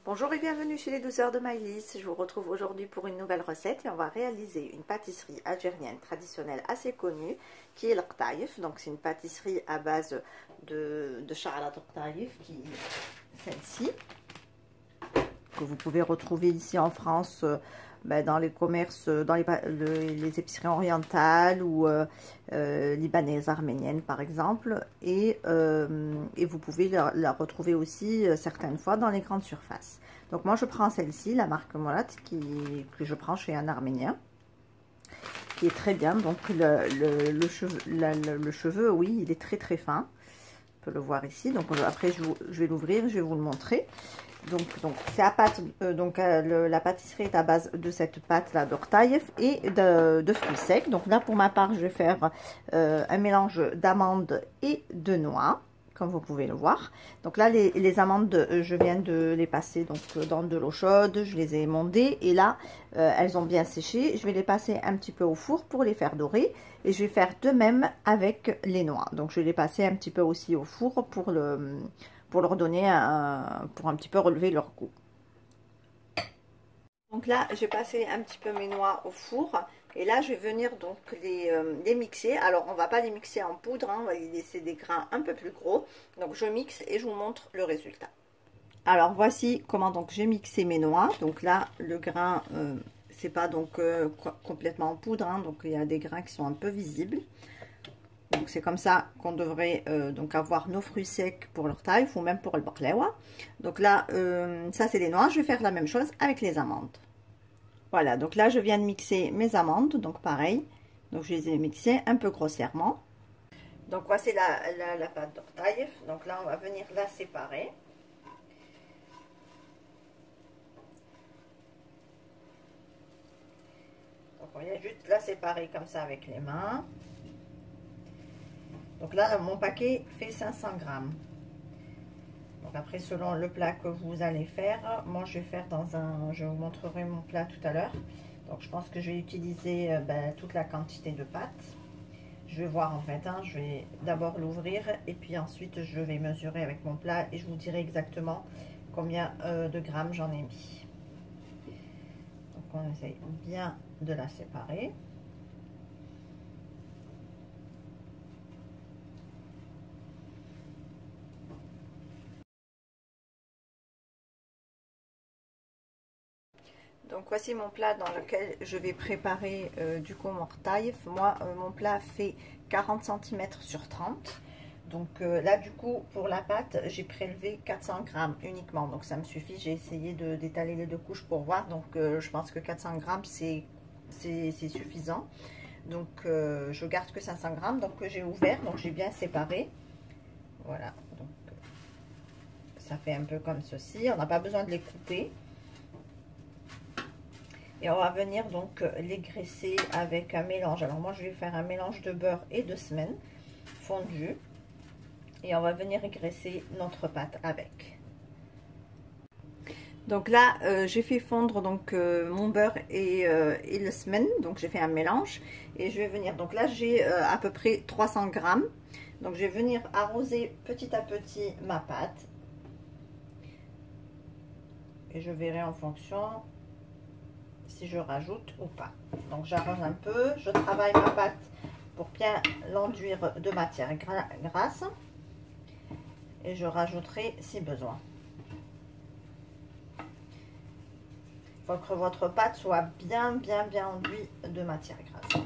Bonjour et bienvenue chez les douceurs de Maïlis. Je vous retrouve aujourd'hui pour une nouvelle recette et on va réaliser une pâtisserie algérienne traditionnelle assez connue qui est l'qtaïf. Donc c'est une pâtisserie à base de cha'alat qtaïf qui est celle-ci que vous pouvez retrouver ici en France dans les commerces, dans les épiceries orientales ou libanaises, arméniennes par exemple, et vous pouvez la retrouver aussi certaines fois dans les grandes surfaces. Donc moi je prends celle-ci, la marque Molat, que je prends chez un Arménien, qui est très bien. Donc le cheveu, oui, il est très très fin, on peut le voir ici. Donc après je vais l'ouvrir, je vais vous le montrer. Donc c'est à pâte, la pâtisserie est à base de cette pâte là d'ortaïf et de fruits secs. Donc là pour ma part je vais faire un mélange d'amandes et de noix, comme vous pouvez le voir. Donc là les amandes, je viens de les passer donc dans de l'eau chaude, je les ai émondées et là elles ont bien séché. Je vais les passer un petit peu au four pour les faire dorer et je vais faire de même avec les noix. Donc je vais les passer un petit peu aussi au four pour leur donner pour un petit peu relever leur goût. Donc là, j'ai passé un petit peu mes noix au four et là, je vais venir donc les mixer. Alors, on va pas les mixer en poudre, hein, on va les laisser des grains un peu plus gros. Donc, je mixe et je vous montre le résultat. Alors, voici comment donc j'ai mixé mes noix. Donc là, le grain, c'est pas donc complètement en poudre, hein, donc il y a des grains qui sont un peu visibles. Donc c'est comme ça qu'on devrait donc avoir nos fruits secs pour leur taille ou même pour le baklawa. Donc là, ça c'est les noix. Je vais faire la même chose avec les amandes. Voilà, donc là je viens de mixer mes amandes, donc pareil. Donc je les ai mixées un peu grossièrement. Donc voici la pâte d'ortaïf. Donc là on va venir la séparer. Donc on vient juste la séparer comme ça avec les mains. Donc là, mon paquet fait 500 grammes. Donc après, selon le plat que vous allez faire, moi je vais faire je vous montrerai mon plat tout à l'heure. Donc je pense que je vais utiliser toute la quantité de pâte. Je vais voir en fait, hein, je vais d'abord l'ouvrir et puis ensuite je vais mesurer avec mon plat et je vous dirai exactement combien de grammes j'en ai mis. Donc on essaye bien de la séparer. Donc voici mon plat dans lequel je vais préparer du coup mon taille. Moi mon plat fait 40 cm sur 30. Donc là du coup pour la pâte j'ai prélevé 400 grammes uniquement. Donc ça me suffit, j'ai essayé d'étaler les deux couches pour voir. Donc je pense que 400 grammes c'est suffisant. Donc je garde que 500 grammes. Donc j'ai ouvert, donc j'ai bien séparé. Voilà, donc ça fait un peu comme ceci. On n'a pas besoin de les couper. Et on va venir donc les graisser avec un mélange. Alors moi je vais faire un mélange de beurre et de semen fondu. Et on va venir graisser notre pâte avec. Donc là j'ai fait fondre donc mon beurre et le semen. Donc j'ai fait un mélange. Et je vais venir, donc là j'ai à peu près 300 grammes. Donc je vais venir arroser petit à petit ma pâte. Et je verrai en fonction si je rajoute ou pas. Donc j'arrose un peu, je travaille ma pâte pour bien l'enduire de matière grasse et je rajouterai si besoin. Il faut que votre pâte soit bien enduite de matière grasse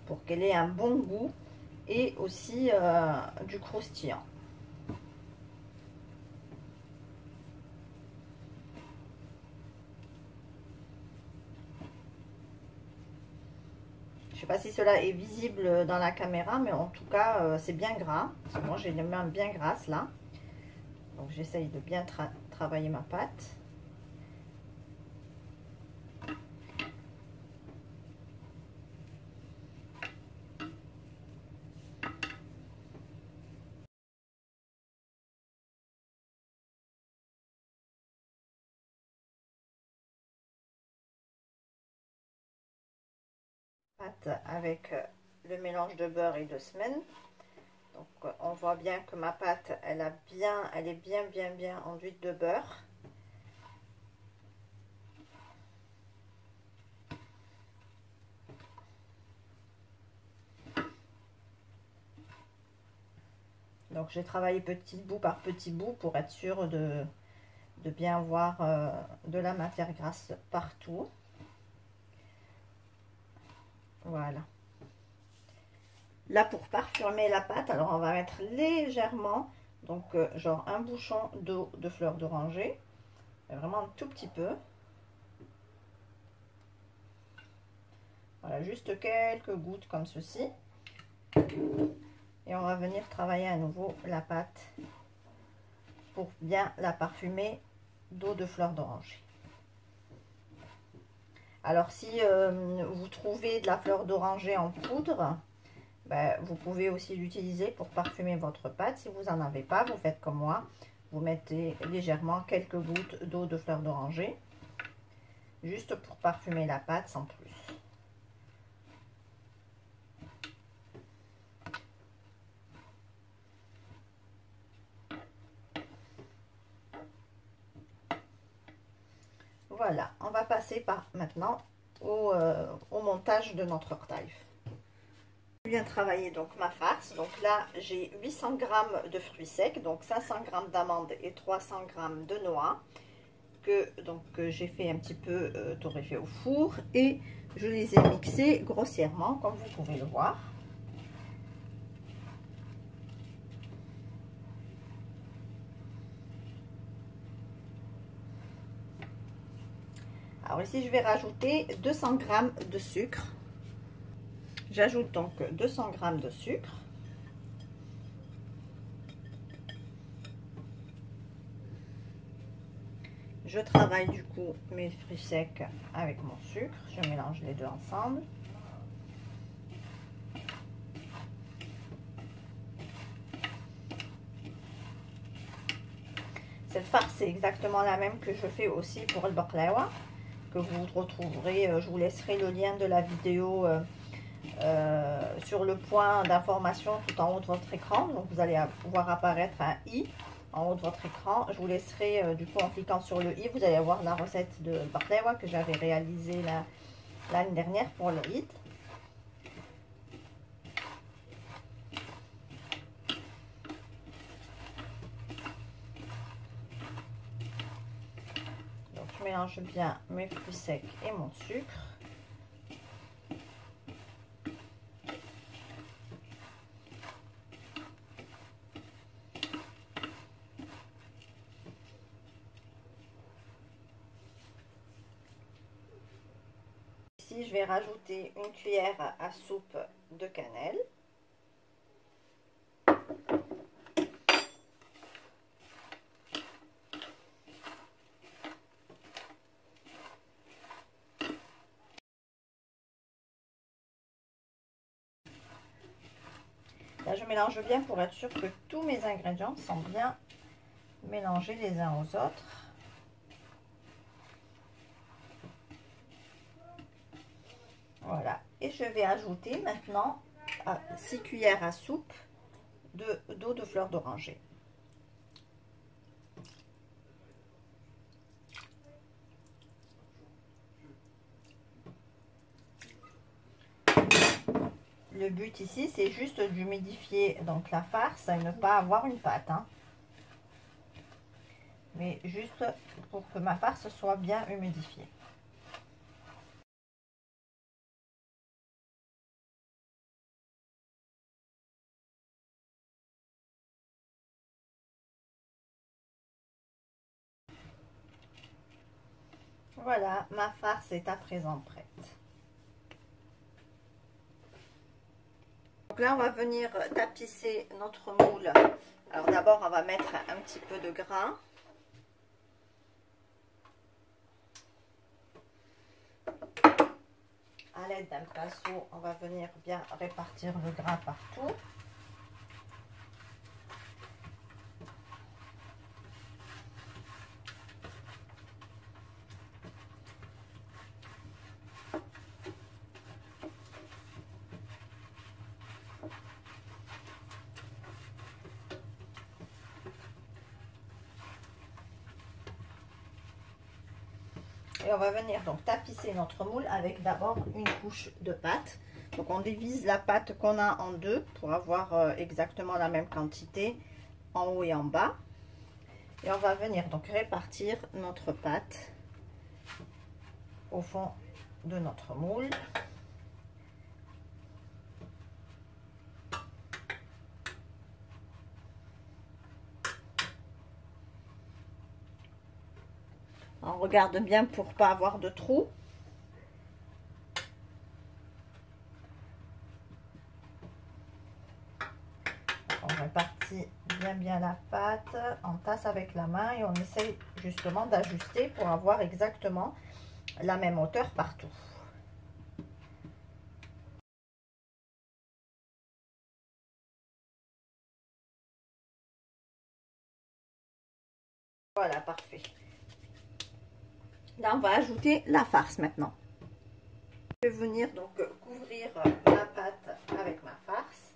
pour qu'elle ait un bon goût et aussi du croustillant. Je ne sais pas si cela est visible dans la caméra, mais en tout cas, c'est bien gras. Moi, j'ai les mains bien grasses là. Donc, j'essaye de bien travailler ma pâte. Pâte avec le mélange de beurre et de semen. Donc on voit bien que ma pâte, elle est bien enduite de beurre. Donc j'ai travaillé petit bout par petit bout pour être sûre de bien voir de la matière grasse partout. Voilà. Là, pour parfumer la pâte, alors on va mettre légèrement, donc genre un bouchon d'eau de fleur d'oranger, vraiment un tout petit peu. Voilà, juste quelques gouttes comme ceci. Et on va venir travailler à nouveau la pâte pour bien la parfumer d'eau de fleur d'oranger. Alors si vous trouvez de la fleur d'oranger en poudre, ben, vous pouvez aussi l'utiliser pour parfumer votre pâte. Si vous n'en avez pas, vous faites comme moi. Vous mettez légèrement quelques gouttes d'eau de fleur d'oranger, juste pour parfumer la pâte sans plus. Voilà, on va passer par maintenant au montage de notre ortaïf. Je viens travailler donc ma farce. Donc là, j'ai 800 g de fruits secs, donc 500 g d'amandes et 300 g de noix que j'ai fait un petit peu torréfier au four et je les ai mixés grossièrement, comme vous pouvez le voir. Alors ici, je vais rajouter 200 g de sucre. J'ajoute donc 200 g de sucre. Je travaille du coup mes fruits secs avec mon sucre. Je mélange les deux ensemble. Cette farce, c'est exactement la même que je fais aussi pour le baklawa, que vous retrouverez. Je vous laisserai le lien de la vidéo sur le point d'information tout en haut de votre écran. Donc vous allez voir apparaître un i en haut de votre écran. Je vous laisserai du coup, en cliquant sur le i, vous allez avoir la recette de baklawa que j'avais réalisée l'année dernière pour le Eid. Donc je mélange bien mes fruits secs et mon sucre. Ici, je vais rajouter une cuillère à soupe de cannelle. Là, je mélange bien pour être sûr que tous mes ingrédients sont bien mélangés les uns aux autres. Voilà. Et je vais ajouter maintenant 6 cuillères à soupe d'eau de fleur d'oranger. Le but ici, c'est juste d'humidifier donc la farce et ne pas avoir une pâte, hein. Mais juste pour que ma farce soit bien humidifiée. Voilà, ma farce est à présent prête. Donc là, on va venir tapisser notre moule. Alors d'abord, on va mettre un petit peu de gras. À l'aide d'un pinceau, on va venir bien répartir le gras partout. Et on va venir donc tapisser notre moule avec d'abord une couche de pâte. Donc on divise la pâte qu'on a en deux pour avoir exactement la même quantité en haut et en bas. Et on va venir donc répartir notre pâte au fond de notre moule. On regarde bien pour pas avoir de trous. On répartit bien la pâte, on tasse avec la main et on essaye justement d'ajuster pour avoir exactement la même hauteur partout. Voilà, parfait. Là, on va ajouter la farce maintenant. Je vais venir donc couvrir la pâte avec ma farce.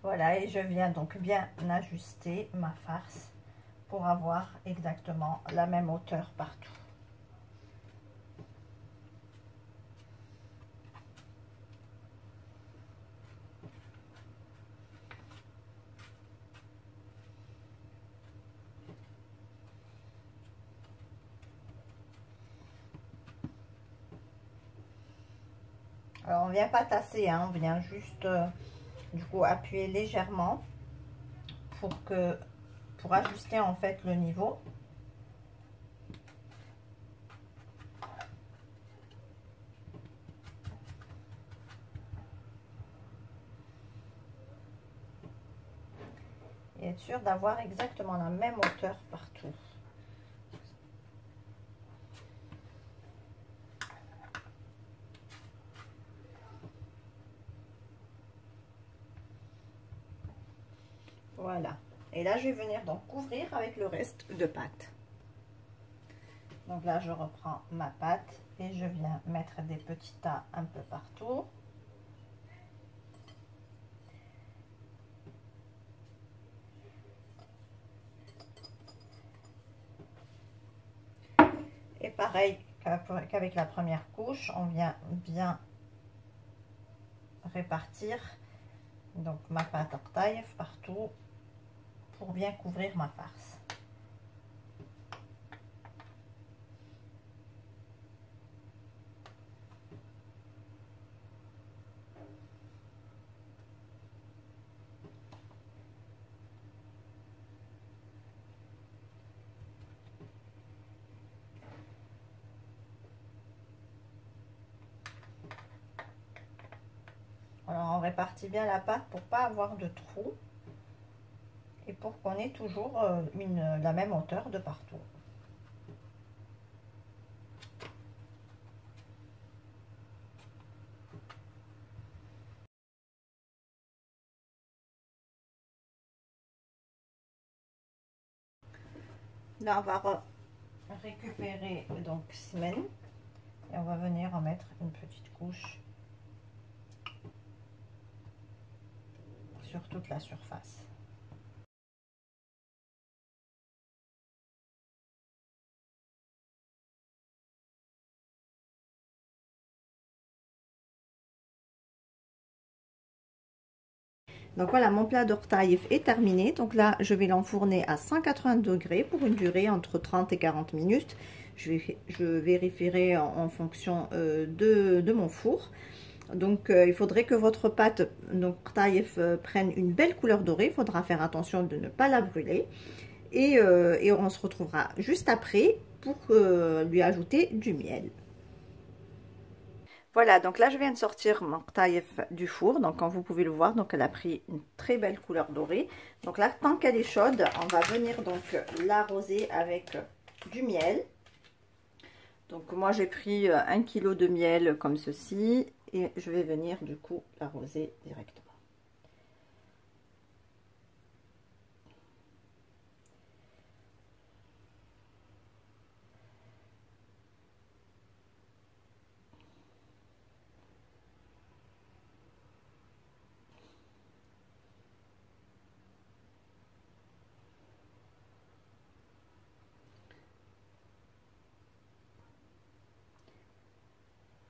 Voilà, et je viens donc bien ajuster ma farce pour avoir exactement la même hauteur partout. Alors on vient pas tasser, hein, on vient juste du coup appuyer légèrement pour ajuster en fait le niveau. Et être sûr d'avoir exactement la même hauteur partout. Voilà. Et là, je vais venir donc couvrir avec le reste de pâte. Donc là, je reprends ma pâte et je viens mettre des petits tas un peu partout. Et pareil qu'avec la première couche, on vient bien répartir donc ma pâte en taille partout pour bien couvrir ma farce. Alors on répartit bien la pâte pour pas avoir de trous et pour qu'on ait toujours la même hauteur de partout. Là on va récupérer donc semaine et on va venir en mettre une petite couche sur toute la surface. Donc voilà, mon plat d'ortaïf est terminé. Donc là, je vais l'enfourner à 180 degrés pour une durée entre 30 et 40 minutes. Je vérifierai en fonction de mon four. Donc il faudrait que votre pâte d'ortaïf prenne une belle couleur dorée. Il faudra faire attention de ne pas la brûler. Et on se retrouvera juste après pour lui ajouter du miel. Voilà, donc là je viens de sortir mon taïef du four, donc comme vous pouvez le voir, donc elle a pris une très belle couleur dorée. Donc là, tant qu'elle est chaude, on va venir donc l'arroser avec du miel. Donc moi j'ai pris 1 kg de miel comme ceci et je vais venir du coup l'arroser directement.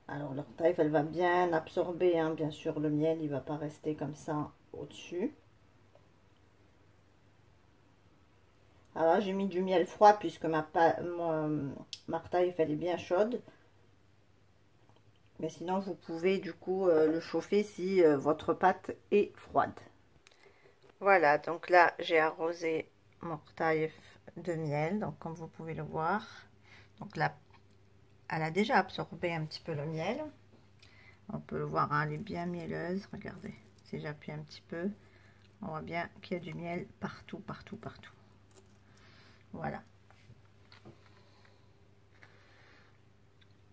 Alors leur taille, elle va bien absorber, hein, bien sûr, le miel, il va pas rester comme ça au-dessus. Alors j'ai mis du miel froid puisque ma taille elle est bien chaude. Mais sinon vous pouvez du coup le chauffer si votre pâte est froide. Voilà, donc là j'ai arrosé mon taille de miel, donc comme vous pouvez le voir. Donc là, elle a déjà absorbé un petit peu le miel. On peut le voir, hein, elle est bien mielleuse. Regardez, si j'appuie un petit peu, on voit bien qu'il y a du miel partout, partout, partout. Voilà.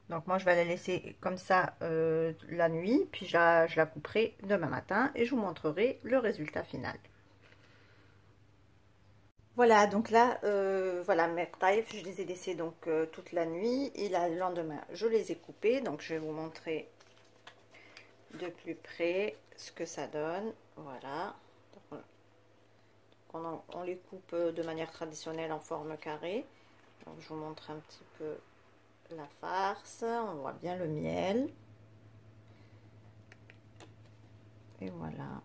Donc moi je vais la laisser comme ça la nuit, puis je la couperai demain matin et je vous montrerai le résultat final. Voilà, donc là, voilà mes tailles, je les ai laissées donc toute la nuit et là le lendemain je les ai coupées, donc je vais vous montrer de plus près ce que ça donne. Voilà, donc, on les coupe de manière traditionnelle en forme carrée. Donc je vous montre un petit peu la farce, on voit bien le miel. Et voilà.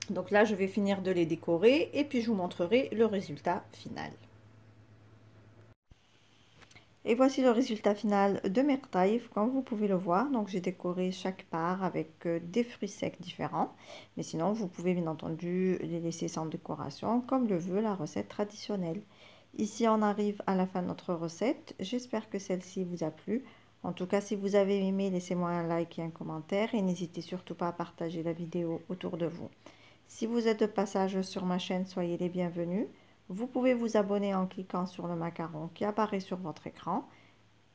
Donc là, je vais finir de les décorer et puis je vous montrerai le résultat final. Et voici le résultat final de mes tailles, comme vous pouvez le voir. Donc j'ai décoré chaque part avec des fruits secs différents. Mais sinon, vous pouvez bien entendu les laisser sans décoration, comme le veut la recette traditionnelle. Ici, on arrive à la fin de notre recette. J'espère que celle-ci vous a plu. En tout cas, si vous avez aimé, laissez-moi un like et un commentaire. Et n'hésitez surtout pas à partager la vidéo autour de vous. Si vous êtes de passage sur ma chaîne, soyez les bienvenus. Vous pouvez vous abonner en cliquant sur le macaron qui apparaît sur votre écran.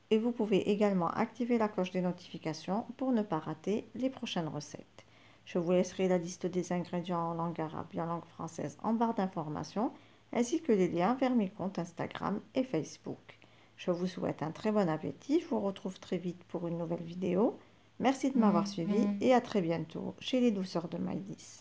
Et vous pouvez également activer la cloche des notifications pour ne pas rater les prochaines recettes. Je vous laisserai la liste des ingrédients en langue arabe et en langue française en barre d'informations, ainsi que les liens vers mes comptes Instagram et Facebook. Je vous souhaite un très bon appétit. Je vous retrouve très vite pour une nouvelle vidéo. Merci de m'avoir suivi et à très bientôt chez les douceurs de Maïlis.